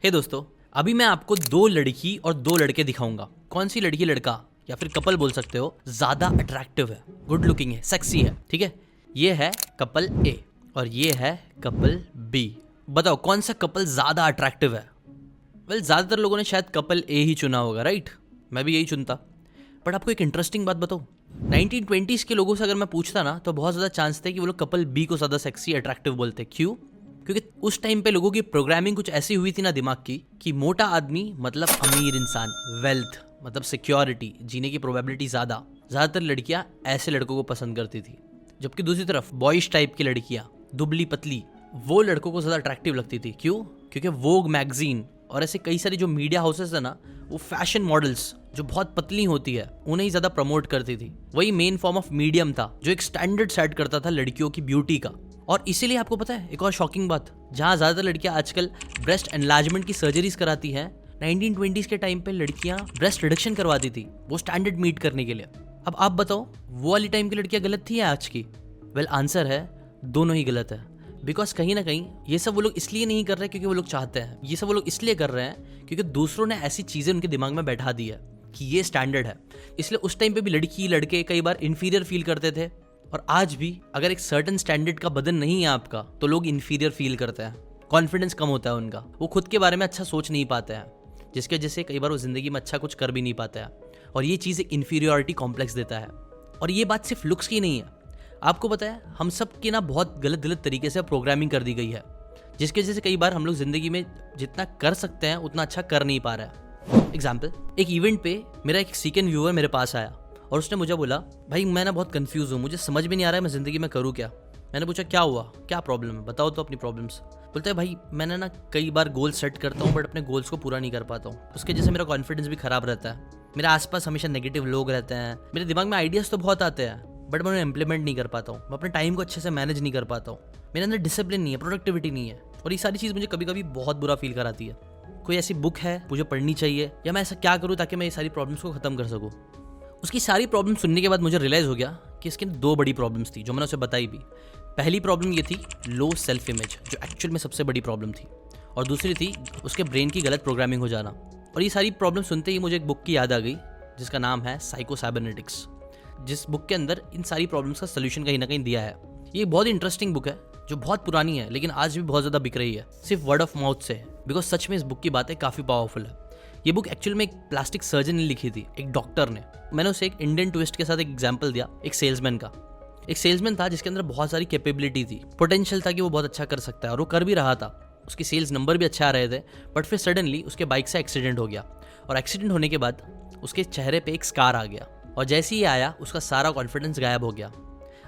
हे दोस्तों, अभी मैं आपको दो लड़की और दो लड़के दिखाऊंगा। कौन सी लड़की लड़का या फिर कपल बोल सकते हो ज्यादा अट्रैक्टिव है, गुड लुकिंग है, सेक्सी है। ठीक है, ये है कपल ए और ये है कपल बी। बताओ कौन सा कपल ज्यादा अट्रैक्टिव है? ज्यादातर लोगों ने शायद कपल ए ही चुना होगा, राइट? मैं भी यही चुनता। बट आपको एक इंटरेस्टिंग बात बताऊं, 1920s के लोगों से अगर मैं पूछता ना तो बहुत ज्यादा चांस थे कि वो लोग कपल बी को ज्यादा सेक्सी अट्रैक्टिव बोलते। क्यों? क्योंकि उस टाइम पे लोगों की प्रोग्रामिंग कुछ ऐसी हुई थी ना दिमाग की कि मोटा आदमी मतलब अमीर इंसान, वेल्थ मतलब सिक्योरिटी, जीने की प्रोबेबिलिटी ज्यादातर लड़कियां ऐसे लड़कों को पसंद करती थी। जबकि दूसरी तरफ बॉयज टाइप की लड़कियां, दुबली पतली, वो लड़कों को ज्यादा अट्रैक्टिव लगती थी। क्यों? क्योंकि वोग मैगजीन और ऐसे कई सारी जो मीडिया हाउसेस है ना, वो फैशन मॉडल्स जो बहुत पतली होती है उन्हें ही ज्यादा प्रमोट करती थी। वही मेन फॉर्म ऑफ मीडियम था जो एक स्टैंडर्ड सेट करता था लड़कियों की ब्यूटी का। और इसीलिए आपको पता है एक और शॉकिंग बात, जहां ज्यादातर लड़कियां आजकल ब्रेस्ट एनलार्जमेंट की सर्जरीज कराती हैं, 1920s के टाइम पे लड़कियां ब्रेस्ट रिडक्शन करवाती थी वो स्टैंडर्ड मीट करने के लिए। अब आप बताओ वो वाली टाइम की लड़कियां गलत थी या आज की? आंसर है दोनों ही गलत है। बिकॉज कहीं ना कहीं ये सब वो लोग इसलिए नहीं कर रहे क्योंकि वो लोग चाहते हैं, ये सब वो लोग इसलिए कर रहे हैं क्योंकि दूसरों ने ऐसी चीजें उनके दिमाग में बैठा दी है कि ये स्टैंडर्ड है। इसलिए उस टाइम पे भी लड़की लड़के कई बार इंफीरियर फील करते थे, और आज भी अगर एक सर्टेन स्टैंडर्ड का बदन नहीं है आपका तो लोग इंफीरियर फील करते हैं, कॉन्फिडेंस कम होता है उनका, वो खुद के बारे में अच्छा सोच नहीं पाते हैं, जिसके वजह से कई बार वो जिंदगी में अच्छा कुछ कर भी नहीं पाते हैं। और ये चीज़ एक इंफीरियोरिटी कॉम्प्लेक्स देता है। और ये बात सिर्फ लुक्स की नहीं है, आपको पता है हम सब की ना बहुत गलत तरीके से प्रोग्रामिंग कर दी गई है, जिसकी वजह से कई बार हम लोग जिंदगी में जितना कर सकते हैं उतना अच्छा कर नहीं पा रहे हैं। एग्जाम्पल, एक इवेंट पे मेरा एक सीकेंड व्यूअर मेरे पास आया और उसने मुझे बोला, भाई मैं ना बहुत कंफ्यूज हूँ, मुझे समझ में नहीं आ रहा है मैं जिंदगी में करूँ क्या। मैंने पूछा क्या हुआ, क्या प्रॉब्लम है, बताओ तो अपनी प्रॉब्लम्स। बोलते हैं भाई मैंने ना कई बार गोल सेट करता हूँ बट अपने गोल्स को पूरा नहीं कर पाता हूँ, उसके वजह से मेरा कॉन्फिडेंस भी खराब रहता है, मेरे आसपास हमेशा नेगेटिव लोग रहते हैं, मेरे दिमाग में आइडियाज तो बहुत आते हैं बट मैं उन्हें इंप्लीमेंट नहीं कर पाता हूँ, मैं अपने टाइम को अच्छे से मैनेज नहीं कर पाता हूँ, मेरे अंदर डिसिप्लिन नहीं है, प्रोडक्टिविटी नहीं है। और ये सारी चीज़ मुझे कभी कभी बहुत बुरा फील कराती है। कोई ऐसी बुक है मुझे पढ़नी चाहिए, या मैं ऐसा क्या करूँ ताकि मैं ये सारी प्रॉब्लम्स को खत्म कर सकूँ? उसकी सारी प्रॉब्लम सुनने के बाद मुझे रियलाइज़ हो गया कि इसकी दो बड़ी प्रॉब्लम्स थी जो मैंने उसे बताई भी। पहली प्रॉब्लम ये थी लो सेल्फ इमेज, जो एक्चुअल में सबसे बड़ी प्रॉब्लम थी, और दूसरी थी उसके ब्रेन की गलत प्रोग्रामिंग हो जाना। और ये सारी प्रॉब्लम सुनते ही मुझे एक बुक की याद आ गई जिसका नाम है साइको साइबरनेटिक्स, जिस बुक के अंदर इन सारी प्रॉब्लम्स का सोल्यूशन कहीं ना कहीं दिया है। ये बहुत इंटरेस्टिंग बुक है जो बहुत पुरानी है लेकिन आज भी बहुत ज़्यादा बिक रही है, सिर्फ वर्ड ऑफ माउथ से, बिकॉज सच में इस बुक की बातें काफ़ी पावरफुल है। ये बुक एक्चुअल में एक प्लास्टिक सर्जन ने लिखी थी, एक डॉक्टर ने। मैंने उसे एक इंडियन ट्विस्ट के साथ एक एग्जाम्पल दिया, एक सेल्समैन का। एक सेल्समैन था जिसके अंदर बहुत सारी कैपेबिलिटी थी, पोटेंशियल था कि वो बहुत अच्छा कर सकता है और वो कर भी रहा था, उसकी सेल्स नंबर भी अच्छा आ रहे थे। बट फिर सडनली उसके बाइक से एक्सीडेंट हो गया, और एक्सीडेंट होने के बाद उसके चेहरे पे एक स्कार आ गया, और जैसे ही आया उसका सारा कॉन्फिडेंस गायब हो गया।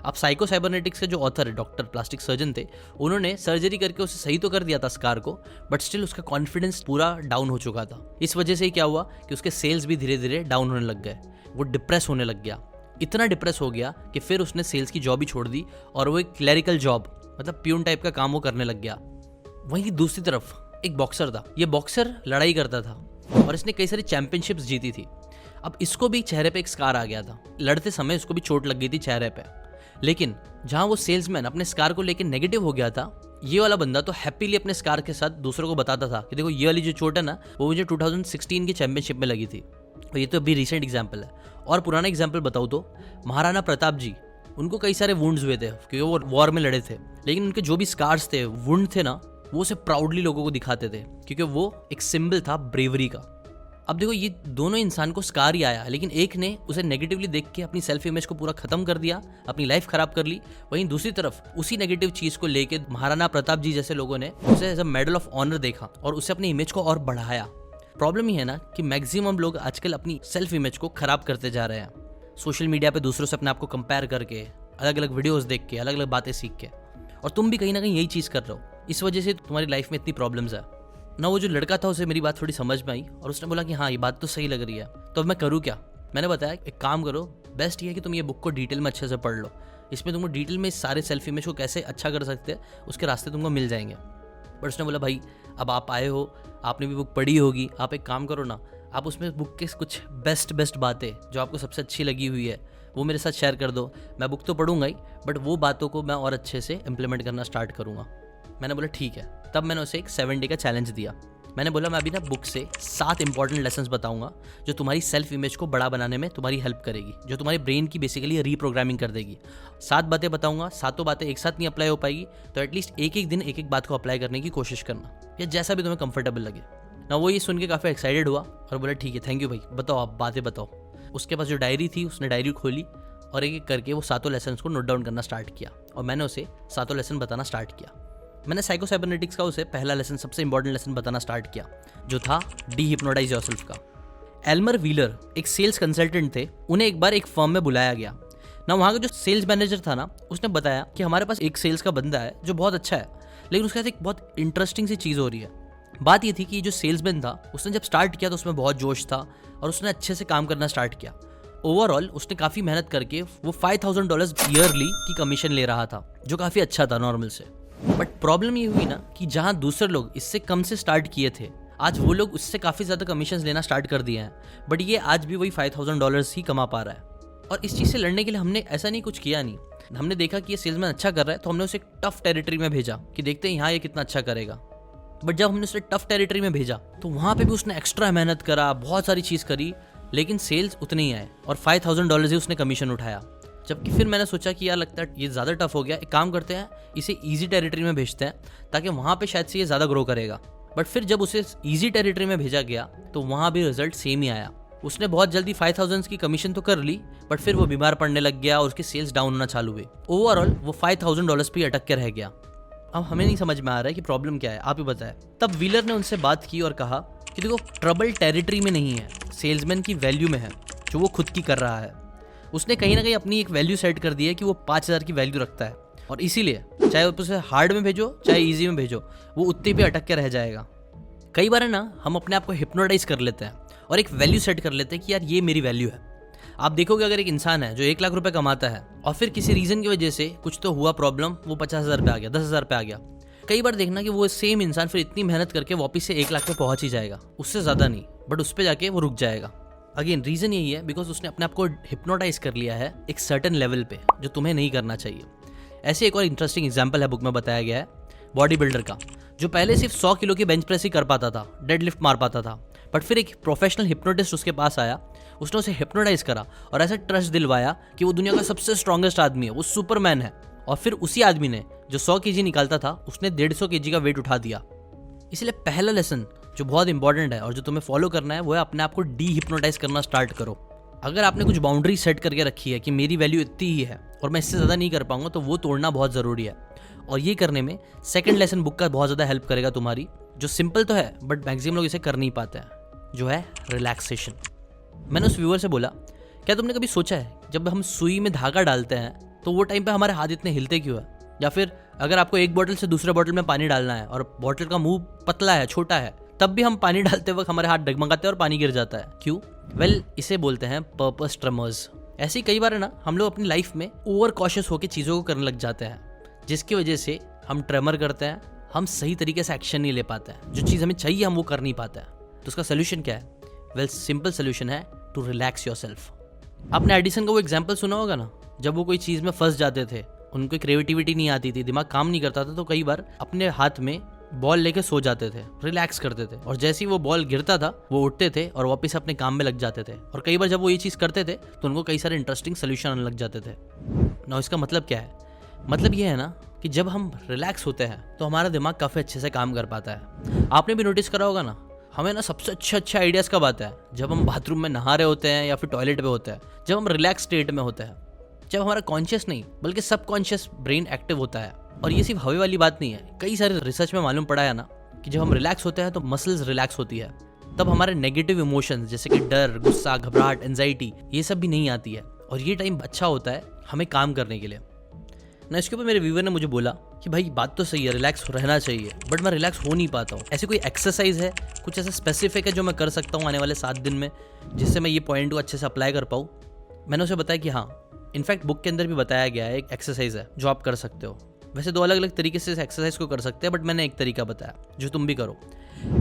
अब साइको साइबरनेटिक्स के जो ऑथर है, डॉक्टर प्लास्टिक सर्जन थे, उन्होंने सर्जरी करके उसे सही तो कर दिया था स्कार को, बट स्टिल उसका कॉन्फिडेंस पूरा डाउन हो चुका था। इस वजह से ही क्या हुआ कि उसके सेल्स भी धीरे धीरे डाउन होने लग गए, वो डिप्रेस होने लग गया, इतना डिप्रेस हो गया कि फिर उसने सेल्स की जॉब ही छोड़ दी और वो एक क्लरिकल जॉब मतलब प्यून टाइप का काम वो करने लग गया। वहीं दूसरी तरफ एक बॉक्सर था, ये बॉक्सर लड़ाई करता था और इसने कई सारी चैंपियनशिप्स जीती थी। अब इसको भी चेहरे पे एक स्कार आ गया था, लड़ते समय इसको भी चोट लग गई थी चेहरे पे। लेकिन जहां वो सेल्समैन अपने स्कार को लेकर नेगेटिव हो गया था, ये वाला बंदा तो हैप्पीली अपने स्कार के साथ दूसरों को बताता था कि देखो ये वाली जो चोट है ना वो मुझे 2016 की चैंपियनशिप में लगी थी। और ये तो अभी रिसेंट एग्जाम्पल है। और पुराना एग्जाम्पल बताऊँ तो महाराणा प्रताप जी, उनको कई सारे वुंड्स हुए थे क्योंकि वो वॉर में लड़े थे, लेकिन उनके जो भी स्कार्स थे, वुंड थे ना, वो उसे प्राउडली लोगों को दिखाते थे क्योंकि वो एक सिंबल था ब्रेवरी का। अब देखो ये दोनों इंसान को स्कार ही आया, लेकिन एक ने उसे नेगेटिवली देख के अपनी सेल्फ इमेज को पूरा खत्म कर दिया, अपनी लाइफ खराब कर ली। वहीं दूसरी तरफ उसी नेगेटिव चीज को लेके महाराणा प्रताप जी जैसे लोगों ने उसे as a medal of honour देखा और उसे अपनी इमेज को और बढ़ाया। प्रॉब्लम ही है ना कि मैक्सिमम लोग आजकल अपनी सेल्फ इमेज को खराब करते जा रहे हैं, सोशल मीडिया पे दूसरों से अपने आप को कंपेयर करके, अलग अलग वीडियोस देख के, अलग अलग बातें सीख के। और तुम भी कहीं ना कहीं यही चीज कर रहे हो, इस वजह से तुम्हारी लाइफ में इतनी प्रॉब्लम्स है ना। वो जो लड़का था उसे मेरी बात थोड़ी समझ में आई और उसने बोला कि हाँ ये बात तो सही लग रही है, तो अब मैं करूँ क्या? मैंने बताया एक काम करो, बेस्ट ये है कि तुम ये बुक को डिटेल में अच्छे से पढ़ लो, इसमें तुमको डिटेल में सारे सेल्फ इमेज को कैसे अच्छा कर सकते हैं उसके रास्ते तुमको मिल जाएंगे। बट उसने बोला भाई अब आप आए हो, आपने भी बुक पढ़ी होगी, आप एक काम करो ना, आप उसमें बुक के कुछ बेस्ट बातें जो आपको सबसे अच्छी लगी हुई है वो मेरे साथ शेयर कर दो। मैं बुक तो पढ़ूंगा ही बट वो बातों को मैं और अच्छे से इम्प्लीमेंट करना स्टार्ट करूँगा। मैंने बोला ठीक है। तब मैंने उसे एक 7 डे का चैलेंज दिया मैंने बोला मैं अभी ना बुक से 7 इंपॉर्टेंट लेसन्स बताऊंगा जो तुम्हारी सेल्फ इमेज को बड़ा बनाने में तुम्हारी हेल्प करेगी, जो तुम्हारे ब्रेन की बेसिकली रीप्रोग्रामिंग कर देगी। 7 बातें बताऊंगा, सातों बातें एक साथ नहीं अप्लाई हो पाएगी, तो एटलीस्ट एक एक दिन एक एक बात को अप्लाई करने की कोशिश करना, या जैसा भी तुम्हें कंफर्टेबल लगे ना। वो ये सुन के काफ़ी एक्साइटेड हुआ और बोला ठीक है, थैंक यू भाई, बताओ आप बातें बताओ। उसके पास जो डायरी थी उसने डायरी खोली और एक एक करके वो 7 लेसन्स को नोट डाउन करना स्टार्ट किया और मैंने उसे 7 लेसन बताना स्टार्ट किया। मैंने साइको साइबरनेटिक्स का उसे पहला लेसन, सबसे इंपॉर्टेंट लेसन बताना स्टार्ट किया, जो था डी हिप्नोटाइज योरसेल्फ का। एल्मर व्हीलर एक सेल्स कंसल्टेंट थे, उन्हें एक बार एक फर्म में बुलाया गया ना। वहाँ का जो सेल्स मैनेजर था ना, उसने बताया कि हमारे पास एक सेल्स का बंदा है जो बहुत अच्छा है, लेकिन उसके साथ एक बहुत इंटरेस्टिंग सी चीज़ हो रही है। बात ये थी कि जो सेल्समैन था उसने जब स्टार्ट किया तो उसमें बहुत जोश था और उसने अच्छे से काम करना स्टार्ट किया। ओवरऑल उसने काफ़ी मेहनत करके वो $5000 ईयरली की कमीशन ले रहा था, जो काफ़ी अच्छा था नॉर्मल से। बट प्रॉब्लम ये हुई ना कि जहाँ दूसरे लोग इससे कम से स्टार्ट किए थे, आज वो लोग उससे काफ़ी ज़्यादा कमीशन लेना स्टार्ट कर दिए हैं, बट ये आज भी वही $5000 ही कमा पा रहा है। और इस चीज़ से लड़ने के लिए हमने ऐसा नहीं कुछ किया नहीं, हमने देखा कि ये सेल्समैन अच्छा कर रहा है तो हमने उसे टफ टेरिटरी में भेजा कि देखते हैं यहाँ ये कितना अच्छा करेगा। बट जब हमने उसे टफ टेरिटरी में भेजा तो वहाँ पे भी उसने एक्स्ट्रा मेहनत करा, बहुत सारी चीज़ करी, लेकिन सेल्स उतने ही आए और $5000 ही उसने कमीशन उठाया। जबकि फिर मैंने सोचा कि यार लगता है ये ज़्यादा टफ हो गया, एक काम करते हैं इसे ईजी टेरिटरी में भेजते हैं ताकि वहाँ पे शायद से ये ज़्यादा ग्रो करेगा। बट फिर जब उसे ईजी टेरिटरी में भेजा गया तो वहाँ भी रिजल्ट सेम ही आया। उसने बहुत जल्दी 5000 की कमीशन तो कर ली, बट फिर वो बीमार पड़ने लग गया और उसके सेल्स डाउन होना चालू हुए। ओवरऑल वो $5000 पे अटक के रह गया। अब हमें नहीं समझ में आ रहा है कि प्रॉब्लम क्या है, आप ही बताएं। तब व्हीलर ने उनसे बात की और कहा कि देखो, ट्रबल टेरिटरी में नहीं है, सेल्समैन की वैल्यू में है जो वो खुद की कर रहा है। उसने कहीं ना कहीं अपनी एक वैल्यू सेट कर दी है कि वो 5000 की वैल्यू रखता है, और इसीलिए चाहे उसे हार्ड में भेजो चाहे इजी में भेजो, वो उतने पे अटक के रह जाएगा। कई बार है ना, हम अपने आप को हिप्नोटाइज कर लेते हैं और एक वैल्यू सेट कर लेते हैं कि यार ये मेरी वैल्यू है। आप देखोगे अगर एक इंसान है जो 1 लाख रुपए कमाता है और फिर किसी रीजन की वजह से कुछ तो हुआ प्रॉब्लम, वो 50,000 पे आ गया, 10,000 पे आ गया, कई बार देखना कि वो सेम इंसान फिर इतनी मेहनत करके वापस से 1 लाख पे पहुंच ही जाएगा, उससे ज़्यादा नहीं, बट उस पर जाके वो रुक जाएगा। अगेन रीज़न यही है बिकॉज उसने अपने आप को हिप्नोटाइज कर लिया है एक सर्टन लेवल पे, जो तुम्हें नहीं करना चाहिए। ऐसे एक और इंटरेस्टिंग एग्जाम्पल है बुक में बताया गया है बॉडी बिल्डर का, जो पहले सिर्फ 100 किलो की बेंच प्रेस ही कर पाता था, डेड लिफ्ट मार पाता था, बट फिर एक प्रोफेशनल हिप्नोटिस्ट उसके पास आया, उसने उसे हिप्नोटाइज करा और ऐसा ट्रस्ट दिलवाया कि वो दुनिया का सबसे स्ट्रॉन्गेस्ट आदमी है, वो सुपरमैन है। और फिर उसी आदमी ने जो 100 kg निकालता था, उसने 150 kg का वेट उठा दिया। इसलिए पहला लेसन जो बहुत इंपॉर्टेंट है और जो तुम्हें फॉलो करना है वो है अपने आप को डी हिप्नोटाइज करना स्टार्ट करो। अगर आपने कुछ बाउंड्री सेट करके रखी है कि मेरी वैल्यू इतनी ही है और मैं इससे ज़्यादा नहीं कर पाऊंगा, तो वो तोड़ना बहुत ज़रूरी है। और ये करने में सेकंड लेसन बुक का बहुत ज़्यादा हेल्प करेगा तुम्हारी, जो सिंपल तो है बट मैक्सिमम लोग इसे कर नहीं पाते हैं, जो है रिलैक्सेशन। मैंने उस व्यूअर से बोला, क्या तुमने कभी सोचा है जब हम सुई में धागा डालते हैं तो वो टाइम पे हमारे हाथ इतने हिलते क्यों है? या फिर अगर आपको एक बोतल से दूसरे बोतल में पानी डालना है और बोतल का मुंह पतला है, छोटा है, तब भी हम पानी डालते वक्त हमारे हाथ डगमगाते हैं और पानी गिर जाता है, क्यों? वेल, इसे बोलते हैं पर्पस ट्रेमर्स। ऐसे ही कई बार है ना, हम लोग अपनी लाइफ में ओवर कॉशियस होकर चीज़ों को करने लग जाते हैं, जिसकी वजह से हम ट्रेमर करते हैं, हम सही तरीके से एक्शन नहीं ले पाते हैं, जो चीज़ हमें चाहिए हम वो कर नहीं पाते हैं। तो उसका सोल्यूशन क्या है? वेल, सिंपल सोल्यूशन है टू रिलैक्स योरसेल्फ। आपने एडिसन का वो एग्जाम्पल सुना होगा ना, जब वो कोई चीज़ में फंस जाते थे, उनको क्रिएटिविटी नहीं आती थी, दिमाग काम नहीं करता था, तो कई बार अपने हाथ में बॉल लेके सो जाते थे, रिलैक्स करते थे, और जैसे ही वो बॉल गिरता था वो उठते थे और वापस अपने काम में लग जाते थे। और कई बार जब वो ये चीज़ करते थे तो उनको कई सारे इंटरेस्टिंग सोल्यूशन आने लग जाते थे। ना इसका मतलब क्या है? मतलब ये है ना कि जब हम रिलैक्स होते हैं तो हमारा दिमाग काफ़ी अच्छे से काम कर पाता है। आपने भी नोटिस करा होगा ना, हमें ना सबसे अच्छे आइडियाज़ कब आते हैं? जब हम बाथरूम में नहा रहे होते हैं या फिर टॉयलेट पे होते हैं, जब हम रिलैक्स स्टेट में होते हैं, जब हमारा कॉन्शियस नहीं बल्कि सबकॉन्शियस ब्रेन एक्टिव होता है। और ये सिर्फ हवा वाली बात नहीं है, कई सारे रिसर्च में मालूम पड़ा है ना कि जब हम रिलैक्स होते हैं तो मसल्स रिलैक्स होती है, तब हमारे नेगेटिव इमोशंस जैसे कि डर, गुस्सा, घबराहट, एंजाइटी, ये सब भी नहीं आती है, और ये टाइम अच्छा होता है हमें काम करने के लिए ना। इसके ऊपर मेरे व्यूवर ने मुझे बोला कि भाई बात तो सही है, रिलैक्स रहना चाहिए, बट मैं रिलैक्स हो नहीं पाता हूँ। ऐसी कोई एक्सरसाइज है, कुछ ऐसा स्पेसिफिक है जो मैं कर सकता हूँ आने वाले 7 दिन में, जिससे मैं ये पॉइंट को अच्छे से अप्लाई कर पाऊँ? मैंने उसे बताया कि हाँ, इनफैक्ट बुक के अंदर भी बताया गया है एक एक्सरसाइज है जो आप कर सकते हो। वैसे 2 अलग अलग तरीके से इस एक्सरसाइज को कर सकते हैं, बट मैंने एक तरीका बताया जो तुम भी करो।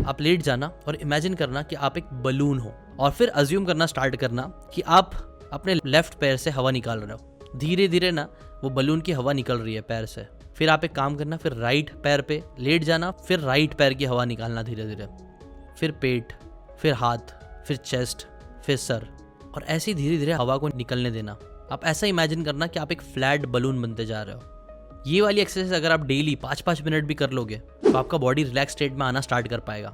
आप लेट जाना और इमेजिन करना कि आप एक बलून हो, और फिर अज्यूम करना स्टार्ट करना कि आप अपने लेफ्ट पैर से हवा निकाल रहे हो। धीरे धीरे ना वो बलून की हवा निकल रही है पैर से। फिर आप एक काम करना, फिर राइट पैर पे लेट जाना, फिर राइट पैर की हवा निकालना धीरे धीरे। फिर पेट, फिर हाथ, फिर चेस्ट, फिर सर, और ऐसे ही धीरे धीरे हवा को निकलने देना। आप ऐसा इमेजिन करना कि आप एक फ्लैट बलून बनते जा रहे हो। ये वाली एक्सरसाइज अगर आप डेली 5-5 मिनट भी कर लोगे तो आपका बॉडी रिलैक्स स्टेट में आना स्टार्ट कर पाएगा।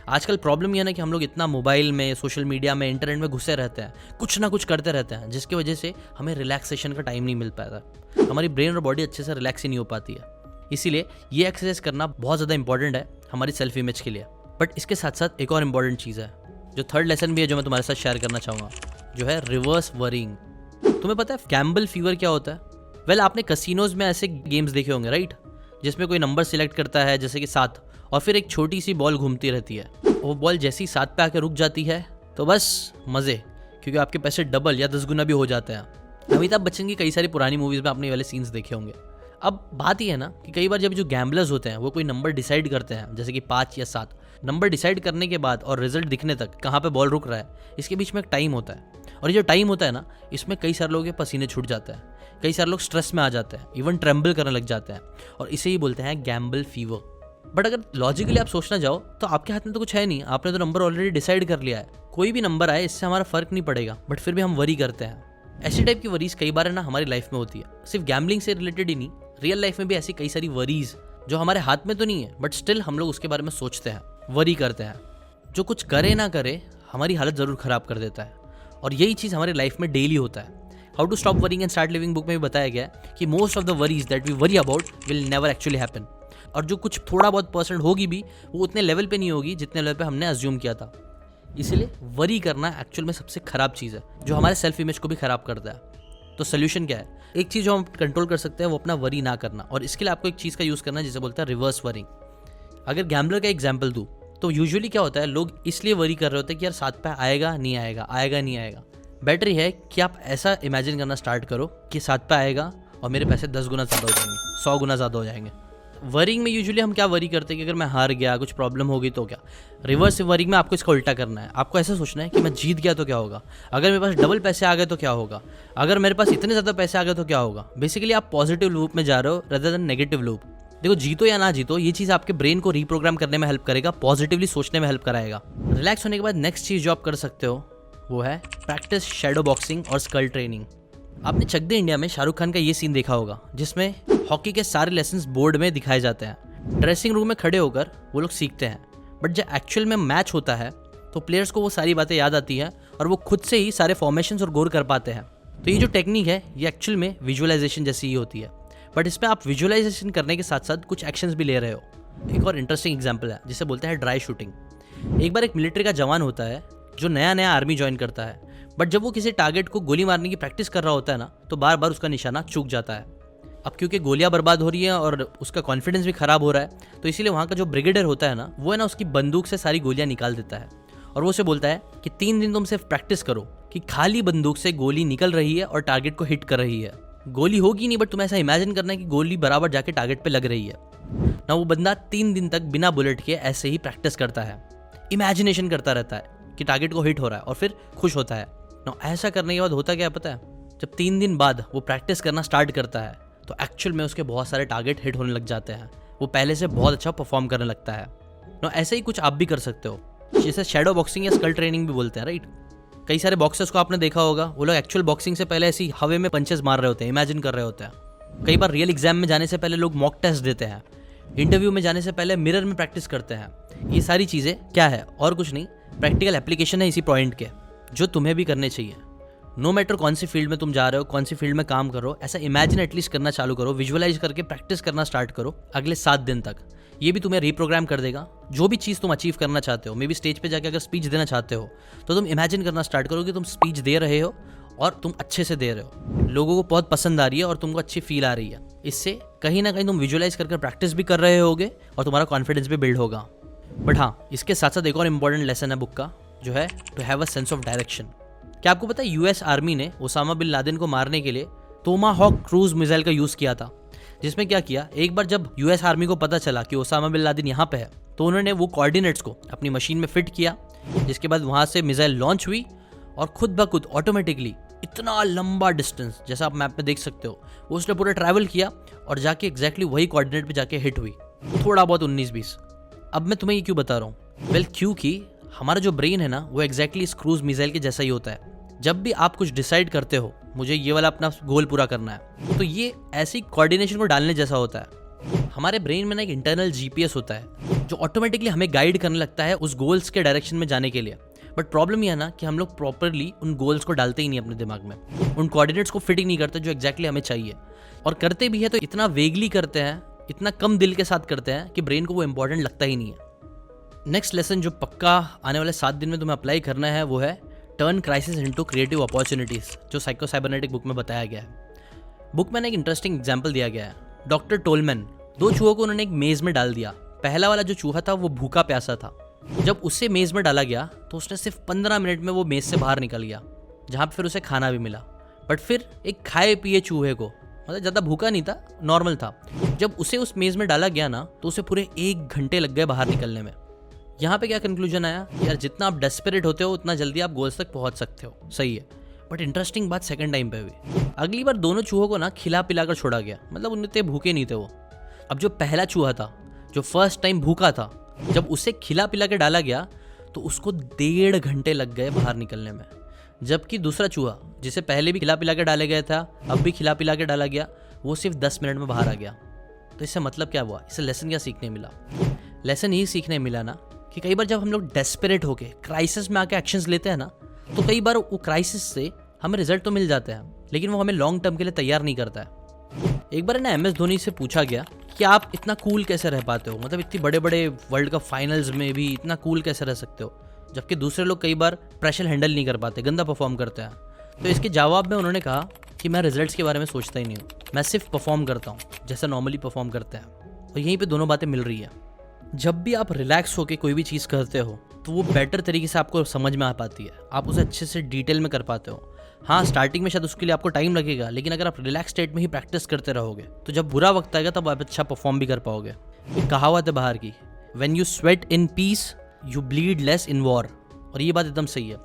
आजकल प्रॉब्लम यह है ना कि हम लोग इतना मोबाइल में, सोशल मीडिया में, इंटरनेट में घुसे रहते हैं, कुछ ना कुछ करते रहते हैं, जिसकी वजह से हमें रिलैक्सेशन का टाइम नहीं मिल पाता। हमारी ब्रेन और बॉडी अच्छे से रिलैक्स ही नहीं हो पाती है। इसीलिए ये एक्सरसाइज करना बहुत ज़्यादा इंपॉर्टेंट है हमारी सेल्फ इमेज के लिए। बट इसके साथ साथ एक और इम्पॉर्टेंट चीज़ है, जो थर्ड लेसन भी है, जो मैं तुम्हारे साथ शेयर करना चाहूँगा, जो है रिवर्स वरिंग। तुम्हें पता है गैम्बल फीवर क्या होता है? वेल, आपने कसिनोज में ऐसे गेम्स देखे होंगे, राइट, जिसमें कोई नंबर सिलेक्ट करता है, जैसे कि 7, और फिर एक छोटी सी बॉल घूमती रहती है। वो बॉल जैसी 7 पे आके रुक जाती है तो बस मज़े, क्योंकि आपके पैसे डबल या 10 गुना भी हो जाते हैं। अमिताभ बच्चन की कई सारी पुरानी मूवीज़ में आपने ये वाले सीन्स देखे होंगे। अब बात यह है ना कि कई बार जब जो गैम्बलर्स होते हैं वो कोई नंबर डिसाइड करते हैं, जैसे कि 5 या 7, नंबर डिसाइड करने के बाद और रिजल्ट दिखने तक कहाँ पे बॉल रुक रहा है, इसके बीच में एक टाइम होता है। और ये जो टाइम होता है ना, इसमें कई सारे लोगों के पसीने छूट जाते हैं, कई सारे लोग स्ट्रेस में आ जाते हैं, इवन ट्रेम्बल करने लग जाते हैं, और इसे ही बोलते हैं गैम्बल फीवर। बट अगर लॉजिकली आप सोचना जाओ तो आपके हाथ में तो कुछ है नहीं, आपने तो नंबर ऑलरेडी डिसाइड कर लिया है। कोई भी नंबर आए इससे हमारा फर्क नहीं पड़ेगा, बट फिर भी हम वरी करते हैं। ऐसी टाइप की वरीज कई बार है ना हमारी लाइफ में होती है। सिर्फ गैम्बलिंग से रिलेटेड ही नहीं, रियल लाइफ में भी ऐसी कई सारी वरीज जो हमारे हाथ में तो नहीं है, बट स्टिल हम लोग उसके बारे में सोचते हैं, वरी करते हैं। जो कुछ करे ना करे हमारी हालत जरूर खराब कर देता है, और यही चीज़ हमारी लाइफ में डेली होता है। How to stop worrying and start living book में भी बताया गया है कि most of the worries that we worry about will never actually happen. और जो कुछ थोड़ा बहुत % होगी भी, वो उतने लेवल पे नहीं होगी जितने लेवल पे हमने अज्यूम किया था। इसीलिए वरी करना एक्चुअल में सबसे खराब चीज़ है, जो हमारे सेल्फ इमेज को भी खराब करता है। तो सोल्यूशन क्या है? एक चीज़ जो हम कंट्रोल कर सकते हैं वो अपना वरी ना करना, और इसके लिए आपको एक चीज़ का यूज़ करना है जिसे बोलते हैं रिवर्स वरिंग। अगर गैम्बलर का एग्जाम्पल दूँ तो यूजुअली क्या होता है, लोग इसलिए वरी कर रहे होते हैं कि यार 7 पे आएगा नहीं आएगा, आएगा नहीं आएगा। बेटर है कि आप ऐसा इमेजिन करना स्टार्ट करो कि 7 पे आएगा और मेरे पैसे 10 गुना ज़्यादा हो जाएंगे, 100 गुना ज़्यादा हो जाएंगे। वरिंग में यूजुअली हम क्या वरी करते हैं कि अगर मैं हार गया, कुछ प्रॉब्लम होगी तो क्या। रिवर्स वरिंग में आपको इसका उल्टा करना है। आपको ऐसा सोचना है कि मैं जीत गया तो क्या होगा, अगर मेरे पास डबल पैसे आ गए तो क्या होगा, अगर मेरे पास इतने ज़्यादा पैसे आ गए तो क्या होगा। बेसिकली आप पॉजिटिव लूप में जा रहे हो रेदर देन नेगेटिव लूप। देखो, जीतो या ना जीतो, ये चीज़ आपके ब्रेन को रीप्रोग्राम करने में हेल्प करेगा, पॉजिटिवली सोचने में हेल्प कराएगा। रिलैक्स होने के बाद नेक्स्ट चीज़ जो आप कर सकते हो वो है प्रैक्टिस शैडो बॉक्सिंग और स्कल ट्रेनिंग। आपने चक दे इंडिया में शाहरुख खान का ये सीन देखा होगा, जिसमें हॉकी के सारे लेसन्स बोर्ड में दिखाए जाते हैं। ड्रेसिंग रूम में खड़े होकर वो लोग सीखते हैं, बट जब एक्चुअल में मैच होता है तो प्लेयर्स को वो सारी बातें याद आती हैं और वो खुद से ही सारे फॉर्मेशंस और गोल कर पाते हैं। तो ये जो टेक्निक है ये एक्चुअल में विजुअलाइजेशन जैसी ही होती है, बट इसमें आप विजुअलाइजेशन करने के साथ साथ कुछ एक्शंस भी ले रहे हो। एक और इंटरेस्टिंग एग्जाम्पल है जिसे बोलते हैं ड्राई शूटिंग। एक बार एक मिलिट्री का जवान होता है जो नया नया आर्मी ज्वाइन करता है, बट जब वो किसी टारगेट को गोली मारने की प्रैक्टिस कर रहा होता है ना, तो बार बार उसका निशाना चूक जाता है। अब क्योंकि गोलियां बर्बाद हो रही हैं और उसका कॉन्फिडेंस भी खराब हो रहा है, तो इसीलिए वहाँ का जो ब्रिगेडियर होता है ना, वो है ना उसकी बंदूक से सारी गोलियां निकाल देता है, और वो उसे बोलता है कि 3 दिन तुम सिर्फ प्रैक्टिस करो कि खाली बंदूक से गोली निकल रही है और टारगेट को हिट कर रही है। गोली होगी नहीं, बट तुम्हें ऐसा इमेजिन करना है कि गोली बराबर जाके टारगेट पे लग रही है ना। वो बंदा 3 दिन तक बिना बुलेट के ऐसे ही प्रैक्टिस करता है, इमेजिनेशन करता रहता है कि टारगेट को हिट हो रहा है, और फिर खुश होता है ना। ऐसा करने के बाद होता क्या है पता है? जब 3 दिन बाद वो प्रैक्टिस करना स्टार्ट करता है तो एक्चुअल में उसके बहुत सारे टारगेट हिट होने लग जाते हैं, वो पहले से बहुत अच्छा परफॉर्म करने लगता है ना। ऐसे ही कुछ आप भी कर सकते हो, जिसे शैडो बॉक्सिंग या स्कल ट्रेनिंग भी बोलते हैं, राइट। कई सारे बॉक्सर्स को आपने देखा होगा, वो लोग एक्चुअल बॉक्सिंग से पहले ऐसी हवा में पंचेस मार रहे होते हैं, इमेजिन कर रहे होते हैं। कई बार रियल एग्जाम में जाने से पहले लोग मॉक टेस्ट देते हैं, इंटरव्यू में जाने से पहले मिरर में प्रैक्टिस करते हैं। ये सारी चीज़ें क्या है और कुछ नहीं, प्रैक्टिकल एप्लीकेशन है इसी पॉइंट के, जो तुम्हें भी करने चाहिए। नो मैटर कौन सी फील्ड में तुम जा रहे हो, कौन सी फील्ड में काम करो, ऐसा इमेजिन एटलीस्ट करना चालू करो, विजुअलाइज करके प्रैक्टिस करना स्टार्ट करो अगले 7 दिन तक। ये भी तुम्हें रीप्रोग्राम कर देगा। जो भी चीज़ तुम अचीव करना चाहते हो, मे बी स्टेज पे जाके अगर स्पीच देना चाहते हो, तो तुम इमेजिन करना स्टार्ट करो कि तुम स्पीच दे रहे हो और तुम अच्छे से दे रहे हो, लोगों को बहुत पसंद आ रही है और तुमको अच्छी फील आ रही है। इससे कहीं ना कहीं तुम विजुअलाइज करके प्रैक्टिस भी कर रहे होगे और तुम्हारा कॉन्फिडेंस भी बिल्ड होगा। बट हाँ, इसके साथ साथ एक और इंपॉर्टेंट लेसन है बुक का, जो है to have a sense of direction. क्या आपको पता है यूएस आर्मी ने ओसामा बिन लादेन को मारने के लिए टोमाहॉक क्रूज मिसाइल का यूज़ किया था, जिसमें क्या किया, एक बार जब यूएस आर्मी को पता चला कि ओसामा बिन लादेन यहाँ पे है, तो उन्होंने वो कोऑर्डिनेट्स को अपनी मशीन में फिट किया, जिसके बाद वहाँ से मिसाइल लॉन्च हुई और खुद ब खुद ऑटोमेटिकली इतना लंबा डिस्टेंस, जैसा आप मैप में देख सकते हो, वो उसने पूरा ट्रैवल किया और जाके एग्जैक्टली वही कोऑर्डिनेट पे जाके हिट हुई, थोड़ा बहुत 19-20। अब मैं तुम्हें ये क्यों बता रहा हूँ वेल क्योंकि हमारा जो ब्रेन है ना वो एग्जैक्टली इस क्रूज मिसाइल के जैसा ही होता है। जब भी आप कुछ डिसाइड करते हो मुझे ये वाला अपना गोल पूरा करना है, तो ये ऐसी कोऑर्डिनेशन को डालने जैसा होता है। हमारे ब्रेन में ना एक इंटरनल जीपीएस होता है जो ऑटोमेटिकली हमें गाइड करने लगता है उस गोल्स के डायरेक्शन में जाने के लिए। बट प्रॉब्लम यह है ना कि हम लोग प्रॉपरली उन गोल्स को डालते ही नहीं अपने दिमाग में, उन कोऑर्डिनेट्स को फिट ही नहीं करते जो एग्जैक्टली हमें चाहिए। और करते भी है तो इतना वेगली करते हैं, इतना कम दिल के साथ करते हैं कि ब्रेन को वो इंपॉर्टेंट लगता ही नहीं है। नेक्स्ट लेसन जो पक्का आने वाले 7 दिन में तुम्हें अप्लाई करना है वो है turn crisis into creative opportunities, जो साइको साइबरनेटिक बुक में बताया गया है। बुक में एक इंटरेस्टिंग एग्जांपल दिया गया है। डॉक्टर टोलमैन 2 चूहों को उन्होंने एक मेज में डाल दिया। पहला वाला जो चूहा था वो भूखा प्यासा था। जब उसे मेज में डाला गया तो उसने सिर्फ 15 मिनट में वो मेज से बाहर निकल गया, जहाँ पे फिर उसे खाना भी मिला। बट फिर एक खाए पिए चूहे को, मतलब ज़्यादा भूखा नहीं था, नॉर्मल था, जब उसे उस मेज में डाला गया ना तो उसे पूरे 1 घंटे लग गए बाहर निकलने में। यहाँ पे क्या कंक्लूजन आया, यार जितना आप डेस्परेट होते हो उतना जल्दी आप गोल्स तक पहुंच सकते हो। सही है, बट इंटरेस्टिंग बात सेकंड टाइम पे हुई। अगली बार दोनों चूहों को ना खिला पिला कर छोड़ा गया, मतलब उनते भूखे नहीं थे वो। अब जो पहला चूहा था जो फर्स्ट टाइम भूखा था, जब उसे खिला पिला के डाला गया तो उसको 1.5 घंटे लग गए बाहर निकलने में। जबकि दूसरा चूहा जिसे पहले भी खिला पिला के डाला गया था, अब भी खिला पिला के डाला गया, वो सिर्फ 10 मिनट में बाहर आ गया। तो इससे मतलब क्या हुआ, इससे लेसन क्या सीखने मिला? लेसन यही सीखने मिला ना कि कई बार जब हम लोग डेस्परेट होके क्राइसिस में आके एक्शंस लेते हैं ना, तो कई बार वो क्राइसिस से हमें रिजल्ट तो मिल जाते हैं, लेकिन वो हमें लॉन्ग टर्म के लिए तैयार नहीं करता है। एक बार ना MS धोनी से पूछा गया कि आप इतना कूल कैसे रह पाते हो, मतलब इतनी बड़े बड़े वर्ल्ड कप फाइनल्स में भी इतना कूल कैसे रह सकते हो, जबकि दूसरे लोग कई बार प्रेशर हैंडल नहीं कर पाते, गंदा परफॉर्म करते हैं। तो इसके जवाब में उन्होंने कहा कि मैं रिजल्ट्स के बारे में सोचता ही नहीं हूँ, मैं सिर्फ परफॉर्म करता हूँ जैसा नॉर्मली परफॉर्म करते हैं। और यहीं पे दोनों बातें मिल रही है। जब भी आप रिलैक्स होकर कोई भी चीज़ करते हो तो वो बेटर तरीके से आपको समझ में आ पाती है, आप उसे अच्छे से डिटेल में कर पाते हो। हाँ, स्टार्टिंग में शायद उसके लिए आपको टाइम लगेगा, लेकिन अगर आप रिलैक्स स्टेट में ही प्रैक्टिस करते रहोगे तो जब बुरा वक्त आएगा तब आप अच्छा परफॉर्म भी कर पाओगे। एक कहावत है बाहर की, when you sweat in peace you bleed less in war, और ये बात एकदम सही है।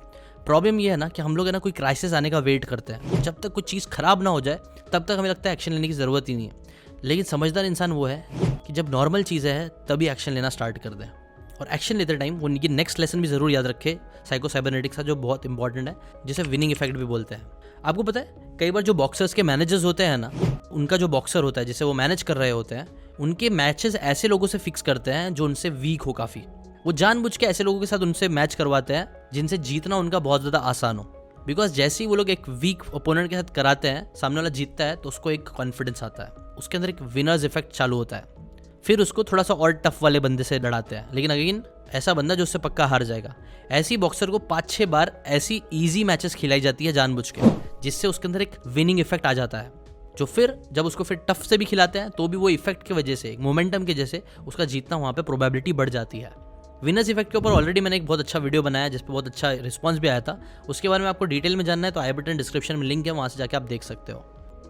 प्रॉब्लम ये है ना कि हम लोग है ना कोई क्राइसिस आने का वेट करते हैं, जब तक कुछ चीज़ खराब ना हो जाए तब तक हमें लगता है एक्शन लेने की ज़रूरत ही नहीं है। लेकिन समझदार इंसान वो है कि जब नॉर्मल चीज़ें हैं तभी एक्शन लेना स्टार्ट कर दें, और एक्शन लेते टाइम वो ये नेक्स्ट लेसन भी ज़रूर याद रखे साइको साइबरनेटिक्स का, जो बहुत इंपॉर्टेंट है, जिसे विनिंग इफेक्ट भी बोलते हैं। आपको पता है कई बार जो बॉक्सर्स के मैनेजर्स होते हैं ना, उनका जो बॉक्सर होता है जिसे वो मैनेज कर रहे होते हैं, उनके मैचेस ऐसे लोगों से फिक्स करते हैं जो उनसे वीक हो काफ़ी। वो जानबूझ के ऐसे लोगों के साथ उनसे मैच करवाते हैं जिनसे जीतना उनका बहुत ज़्यादा आसान हो। बिकॉज जैसे ही वो लोग एक वीक ओपोनेंट के साथ कराते हैं, सामने वाला जीतता है तो उसको एक कॉन्फिडेंस आता है, उसके अंदर एक विनर्स इफेक्ट चालू होता है। फिर उसको थोड़ा सा और टफ वाले बंदे से लड़ाते हैं, लेकिन अगेन ऐसा बंदा जो उससे पक्का हार जाएगा। ऐसी बॉक्सर को 5-6 बार ऐसी इजी मैचेस खिलाई जाती है जानबूझ के, जिससे उसके अंदर एक विनिंग इफेक्ट आ जाता है, जो फिर जब उसको फिर टफ से भी खिलाते हैं तो भी वो इफेक्ट की वजह से, मोमेंटम की जैसे उसका जीतना वहाँ पे प्रोबेबिलिटी बढ़ जाती है। विनर्स इफेक्ट के ऊपर ऑलरेडी मैंने एक बहुत अच्छा वीडियो बनाया जिस पर बहुत अच्छा रिस्पॉन्स भी आया था। उसके बारे में आपको डिटेल में जानना है तो आई बटन डिस्क्रिप्शन में लिंक है, वहाँ से जाके आप देख सकते हो।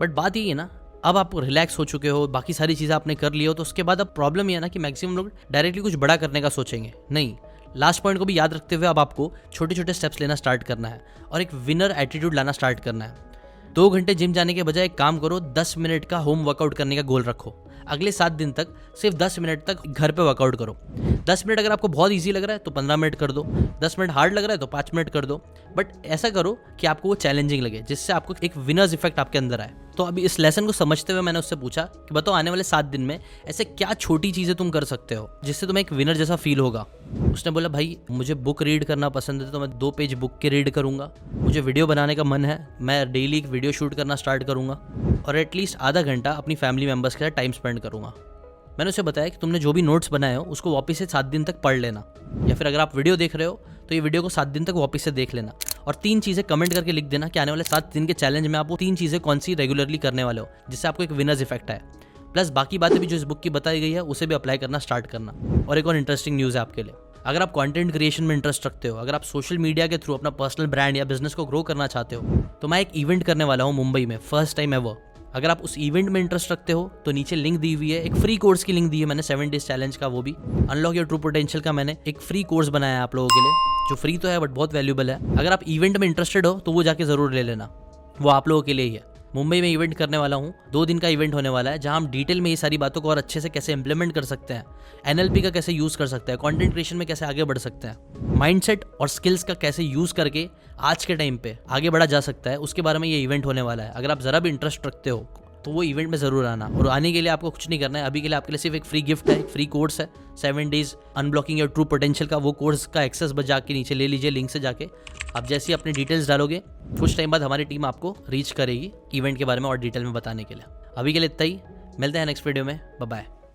बट बात ये है ना, अब आप रिलैक्स हो चुके हो, बाकी सारी चीज़ें आपने कर ली हो, तो उसके बाद अब प्रॉब्लम ये है ना कि मैक्सिमम लोग डायरेक्टली कुछ बड़ा करने का सोचेंगे। नहीं, लास्ट पॉइंट को भी याद रखते हुए अब आपको छोटे छोटे स्टेप्स लेना स्टार्ट करना है और एक विनर एटीट्यूड लाना स्टार्ट करना है। 2 घंटे जिम जाने के बजाय एक काम करो, 10 मिनट का होम वर्कआउट करने का गोल रखो। अगले 7 दिन तक सिर्फ 10 मिनट तक घर पे वर्कआउट करो। 10 मिनट अगर आपको बहुत इजी लग रहा है तो 15 मिनट कर दो, 10 मिनट हार्ड लग रहा है तो 5 मिनट कर दो, बट ऐसा करो कि आपको वो चैलेंजिंग लगे, जिससे आपको एक विनर्स इफेक्ट आपके अंदर आए। तो अभी इस लेसन को समझते हुए मैंने उससे पूछा कि बताओ आने वाले 7 दिन में ऐसे क्या छोटी चीज़ें तुम कर सकते हो जिससे तुम्हें एक विनर जैसा फील होगा। उसने बोला, भाई मुझे बुक रीड करना पसंद है तो मैं 2 पेज बुक के रीड करूंगा। मुझे वीडियो बनाने का मन है, मैं डेली एक वीडियो शूट करना स्टार्ट करूंगा और एटलीस्ट आधा घंटा अपनी फैमिली मेम्बर्स के साथ टाइम स्पेंड करूंगा। मैंने उसे बताया कि तुमने जो भी नोट्स बनाए हो उसको वापस से 7 दिन तक पढ़ लेना, या फिर अगर आप वीडियो देख रहे हो तो ये वीडियो को 7 दिन तक वापस से देख लेना और 3 चीज़ें कमेंट करके लिख देना कि आने वाले 7 दिन के चैलेंज में आप वो 3 चीज़ें कौन सी रेगुलरली करने वाले हो, जिससे आपको एक विनर्स इफेक्ट आए। प्लस बाकी बातें भी जो इस बुक की बताई गई है उसे भी अप्लाई करना स्टार्ट करना। और एक और इंटरेस्टिंग न्यूज़ है आपके लिए, अगर आप कंटेंट क्रिएशन में इंटरेस्ट रखते हो, अगर आप सोशल मीडिया के थ्रू अपना पर्सनल ब्रांड या बिजनेस को ग्रो करना चाहते हो, तो मैं एक इवेंट करने वाला हूँ मुंबई में, फर्स्ट टाइम एवर। अगर आप उस इवेंट में इंटरेस्ट रखते हो तो नीचे लिंक दी हुई है, एक फ्री कोर्स की लिंक दी है मैंने 7 डेज चैलेंज का, वो भी अनलॉक योर ट्रू पोटेंशियल का मैंने एक फ्री कोर्स बनाया है आप लोगों के लिए, जो फ्री तो है बट बहुत वैल्यूबल है। अगर आप इवेंट में इंटरेस्टेड हो तो वो जाके जरूर ले लेना, वो आप लोगों के लिए ही है। मुंबई में इवेंट करने वाला हूँ, 2 दिन का इवेंट होने वाला है, जहाँ हम डिटेल में ये सारी बातों को और अच्छे से कैसे इंप्लीमेंट कर सकते हैं, NLP का कैसे यूज़ कर सकते हैं, कंटेंट क्रिएशन में कैसे आगे बढ़ सकते हैं, माइंडसेट और स्किल्स का कैसे यूज़ करके आज के टाइम पे आगे बढ़ा जा सकता है, उसके बारे में ये इवेंट होने वाला है। अगर आप ज़रा भी इंटरेस्ट रखते हो तो वो इवेंट में ज़रूर आना। और आने के लिए आपको कुछ नहीं करना है, अभी के लिए आपके लिए सिर्फ एक फ्री गिफ्ट है, एक फ्री कोर्स है 7 days unblocking your true potential का। वो कोर्स का एक्सेस बजा के नीचे ले लीजिए लिंक से जाके। आप जैसे ही अपनी डिटेल्स डालोगे कुछ टाइम बाद हमारी टीम आपको रीच करेगी इवेंट के बारे में और डिटेल में बताने के लिए। अभी के लिए इतना ही, मिलते हैं नेक्स्ट वीडियो में, बाय बाय।